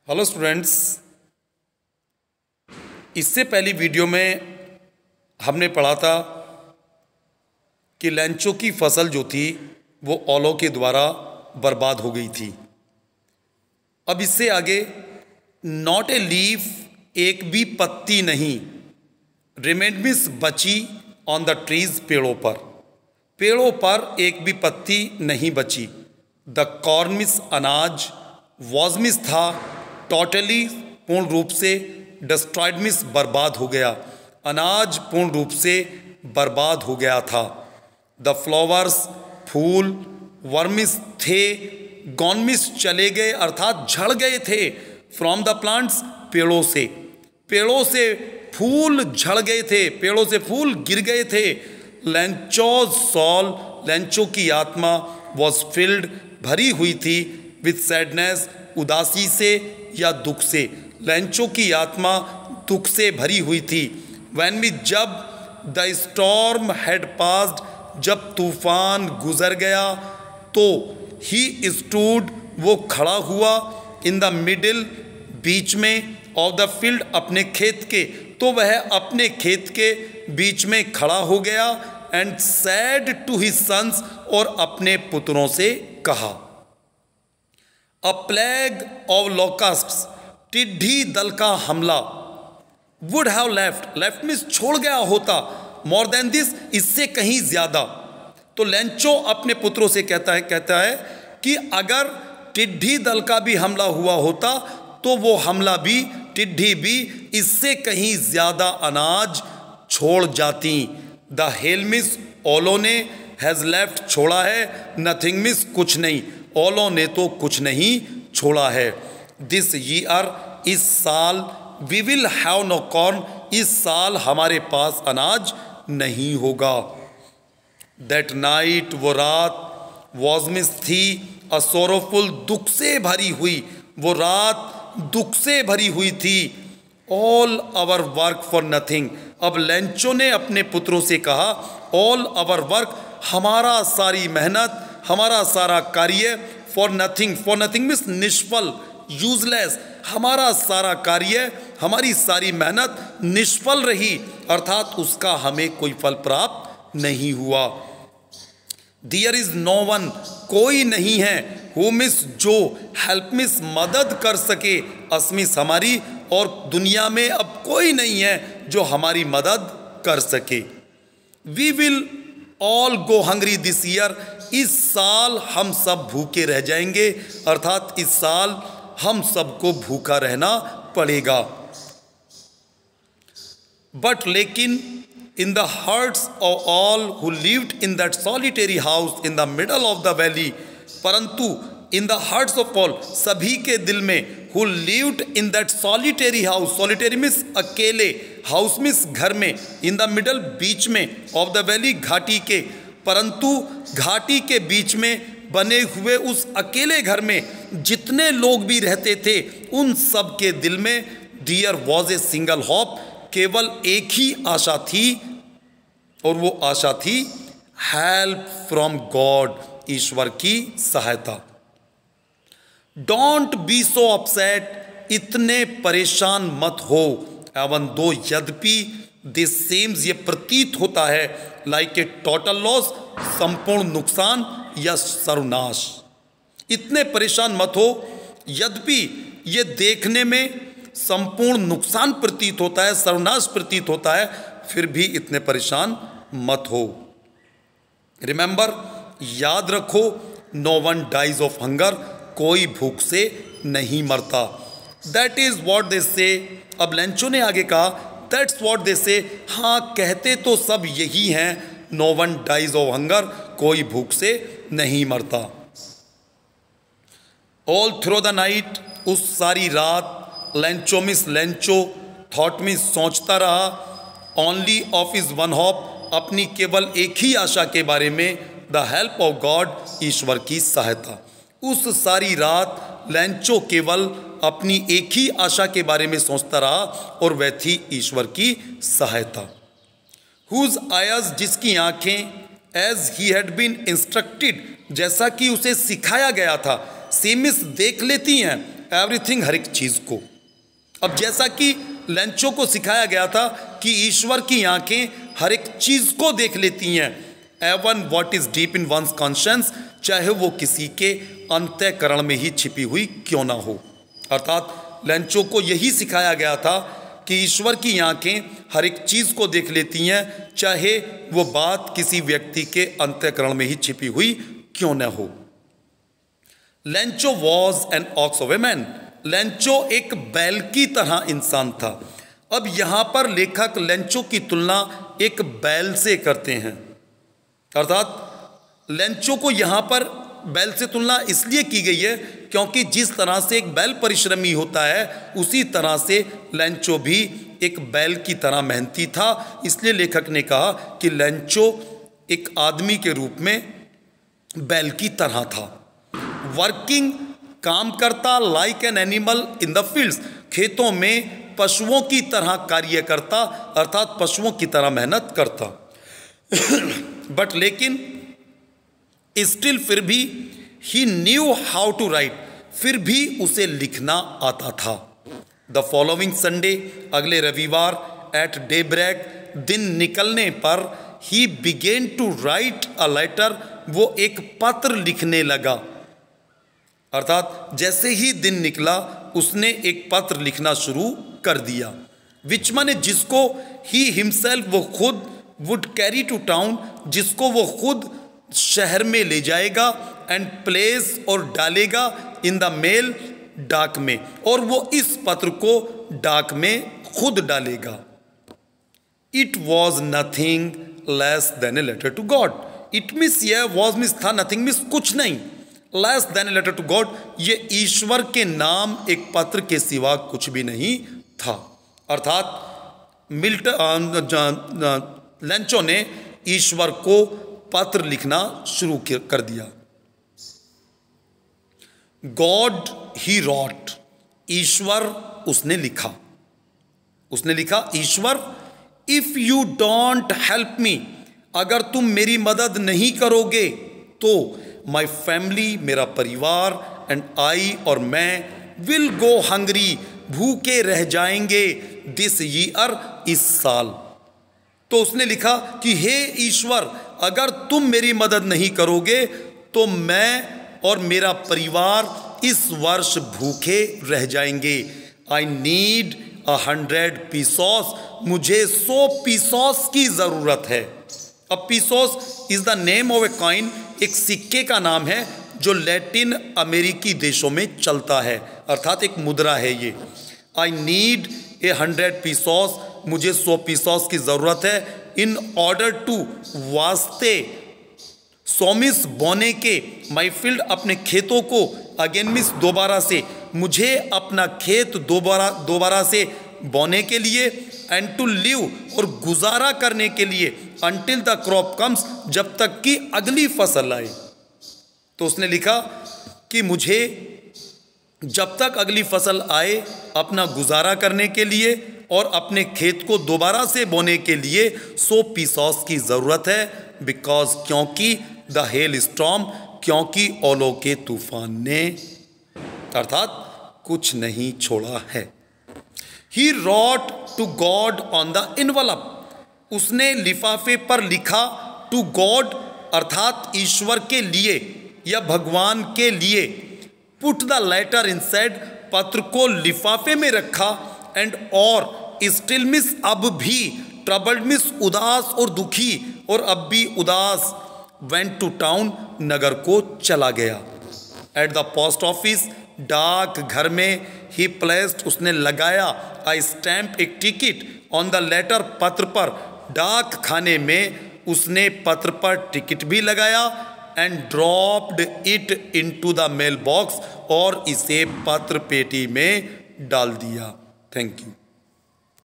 Hello students, इससे पहली video में हमने पढ़ा था कि लेंचों की फसल जो थी वो ओलों के द्वारा बर्बाद हो गई थी। अब इससे आगे नॉट ए लीफ, एक भी पत्ती नहीं, रिमेंडमिस बची ऑन द ट्रीज, पेड़ों पर एक भी पत्ती नहीं बची। द कॉर्न मिस, अनाज, वॉज मिस था, टोटली पूर्ण रूप से, डिस्ट्रॉयड मिस बर्बाद हो गया, अनाज पूर्ण रूप से बर्बाद हो गया था। द फ्लावर्स, फूल, वर्मिस थे, गॉन मिस चले गए अर्थात झड़ गए थे, फ्रॉम द प्लांट्स, पेड़ों से फूल झड़ गए थे, पेड़ों से फूल गिर गए थे। लेंचोज सॉल, लेंचो की आत्मा, वॉज फिल्ड, भरी हुई थी, विथ सैडनेस, उदासी से या दुख से। लेंचो की आत्मा दुख से भरी हुई थी। व्हेन वी, जब द स्टॉर्म हैड पास्ड, जब तूफान गुजर गया, तो ही स्टूड, वो खड़ा हुआ, इन द मिडिल, बीच में, ऑफ द फील्ड, अपने खेत के, तो वह अपने खेत के बीच में खड़ा हो गया। And said to his sons, और अपने पुत्रों से कहा। अ प्लेग ऑफ लोकस्ट्स, टिड्डी दल का हमला, वुड हैव लेफ्ट मीन्स छोड़ गया होता, मोर देन दिस, इससे कहीं ज्यादा। तो लेंचो अपने पुत्रों से कहता है कि अगर टिड्डी दल का भी हमला हुआ होता तो वो हमला भी, टिड्डी भी इससे कहीं ज्यादा अनाज छोड़ जाती। द हेल मिस, ओलों ने, हैज लेफ्ट, छोड़ा है, नथिंग मिस, कुछ नहीं, ओलों ने तो कुछ नहीं छोड़ा है। दिस ईयर, इस साल, we will have no corn, इस साल हमारे पास अनाज नहीं होगा। दैट नाइट, वो रात, वॉज मिस थी, अ सोरोफुल, दुख से भरी हुई, वो रात दुख से भरी हुई थी। All our work for nothing, अब लेंचो ने अपने पुत्रों से कहा, ऑल आवर वर्क, हमारा सारी मेहनत, हमारा सारा कार्य, फॉर नथिंग मीन्स निष्फल, यूजलेस, हमारा सारा कार्य, हमारी सारी मेहनत निष्फल रही, अर्थात उसका हमें कोई फल प्राप्त नहीं हुआ। देयर इज नो वन, कोई नहीं है, हु मिस, जो, हेल्प मिस, मदद कर सके, असमिस, हमारी, और दुनिया में अब कोई नहीं है जो हमारी मदद कर सके। We will all go hungry this year, इस साल हम सब भूखे रह जाएंगे, अर्थात इस साल हम सबको भूखा रहना पड़ेगा। बट लेकिन, in the hearts of all who lived in that solitary house in the middle of the valley, परंतु in the hearts of all, सभी के दिल में, who lived in that solitary house, solitary means अकेले, house means घर में, इन the middle, बीच में, of the valley, घाटी के, परंतु घाटी के बीच में बने हुए उस अकेले घर में जितने लोग भी रहते थे, उन सब के दिल में, there was a single hope, केवल एक ही आशा थी, और वो आशा थी हेल्प फ्रॉम गॉड, ईश्वर की सहायता। डोंट बी सो अपसेट, इतने परेशान मत हो, एवन दो, यद्यपि, दिस सेम्स, ये प्रतीत होता है, लाइक ए टोटल लॉस, संपूर्ण नुकसान या सर्वनाश। इतने परेशान मत हो, यद्यपि ये देखने में संपूर्ण नुकसान प्रतीत होता है, सर्वनाश प्रतीत होता है, फिर भी इतने परेशान मत हो। रिमेंबर, याद रखो, no one dies of hunger, कोई भूख से नहीं मरता। दैट इज वॉट दे से, अब लेंचो ने आगे कहा, दैट्स वॉट दे से, हाँ कहते तो सब यही हैं, no one dies of hunger, कोई भूख से नहीं मरता। ऑल थ्रू द नाइट, उस सारी रात, Lencho miss, Lencho, thought miss, सोचता रहा, only of is one hope, अपनी केवल एक ही आशा के बारे में, द हेल्प ऑफ गॉड, ईश्वर की सहायता। उस सारी रात लेंचो केवल अपनी एक ही आशा के बारे में सोचता रहा, और वह थी ईश्वर की सहायता। हुज आयस, जिसकी आंखें, as he had been instructed, जैसा कि उसे सिखाया गया था, सेमिस, देख लेती हैं, एवरीथिंग, हर एक चीज को। अब जैसा कि लेंचो को सिखाया गया था कि ईश्वर की आंखें हर एक चीज को देख लेती हैं, even what is deep in one's conscience, चाहे वो किसी के अंतःकरण में ही छिपी हुई क्यों ना हो। अर्थात लेंचो को यही सिखाया गया था कि ईश्वर की आंखें हर एक चीज को देख लेती हैं, चाहे वो बात किसी व्यक्ति के अंतःकरण में ही छिपी हुई क्यों न हो। Lencho was an ox of a man. Lencho एक बैल की तरह इंसान था। अब यहां पर लेखक लेंचो की तुलना एक बैल से करते हैं। अर्थात लेंचो को यहां पर बैल से तुलना इसलिए की गई है क्योंकि जिस तरह से एक बैल परिश्रमी होता है, उसी तरह से लेंचो भी एक बैल की तरह मेहनती था। इसलिए लेखक ने कहा कि लेंचो एक आदमी के रूप में बैल की तरह था। वर्किंग, काम करता, like an animal in the fields, खेतों में पशुओं की तरह कार्य करता, अर्थात पशुओं की तरह मेहनत करता। बट लेकिन स्टिल, फिर भी, ही न्यू हाउ टू राइट, फिर भी उसे लिखना आता था। द फॉलोइंग संडे, अगले रविवार, एट डे ब्रेक, दिन निकलने पर, he began to write a letter, वो एक पत्र लिखने लगा। अर्थात जैसे ही दिन निकला उसने एक पत्र लिखना शुरू कर दिया। विच माने जिसको ही हिमसेल्फ, वो खुद, वुड कैरी टू टाउन, जिसको वो खुद शहर में ले जाएगा, एंड प्लेस, और डालेगा, इन द मेल, डाक में, और वो इस पत्र को डाक में खुद डालेगा। It was nothing less than a letter to God. It means, यह वॉज मीन्स था, नथिंग मीन्स कुछ नहीं, less than a letter to God, ये ईश्वर के नाम एक पत्र के सिवा कुछ भी नहीं था। अर्थात लेंचो ने ईश्वर को पत्र लिखना शुरू कर दिया। गॉड ही रॉट, ईश्वर उसने लिखा। उसने लिखा, ईश्वर, if you don't help me, अगर तुम मेरी मदद नहीं करोगे तो माई फैमिली, मेरा परिवार, एंड आई, और मैं, विल गो हंग्री, भूखे रह जाएंगे, दिस ईयर, इस साल। तो उसने लिखा कि हे ईश्वर, अगर तुम मेरी मदद नहीं करोगे तो मैं और मेरा परिवार इस वर्ष भूखे रह जाएंगे। आई नीड 100 पीसोस, मुझे 100 पीसोस की जरूरत है। अब pesos is the name of a coin, एक सिक्के का नाम है जो लैटिन अमेरिकी देशों में चलता है, अर्थात एक मुद्रा है ये। आई नीड 100 पीसोस, मुझे 100 पीसोस की जरूरत है। इन ऑर्डर टू, वास्ते, सोमिस, बोने के, माई फील्ड, अपने खेतों को, अगेन मिस, दोबारा से, मुझे अपना खेत दोबारा से बोने के लिए, एंड टू लिव, और गुजारा करने के लिए, अंटिल द क्रॉप कम्स, जब तक कि अगली फसल आए। तो उसने लिखा कि मुझे जब तक अगली फसल आए अपना गुजारा करने के लिए और अपने खेत को दोबारा से बोने के लिए 100 पीसोस की ज़रूरत है। बिकॉज, क्योंकि द हेल स्टॉर्म, क्योंकि ओलों के तूफान ने, अर्थात कुछ नहीं छोड़ा है। He wrote to God on the envelope, उसने लिफाफे पर लिखा, टू गॉड, अर्थात ईश्वर के लिए या भगवान के लिए। पुट द लेटर इनसाइड, पत्र को लिफाफे में रखा, एंड और, स्टिल मिस, अब भी, ट्रबल्ड मिस, उदास और दुखी, और अब भी उदास, वेंट टू टाउन, नगर को चला गया। एट द पोस्ट ऑफिस, डाक घर में, ही प्लेस्ड, उसने लगाया, आई स्टैम्प, एक टिकट, ऑन द लेटर, पत्र पर, डाक खाने में उसने पत्र पर टिकट भी लगाया, and dropped it into the mailbox, और इसे पत्र पेटी में डाल दिया। Thank you.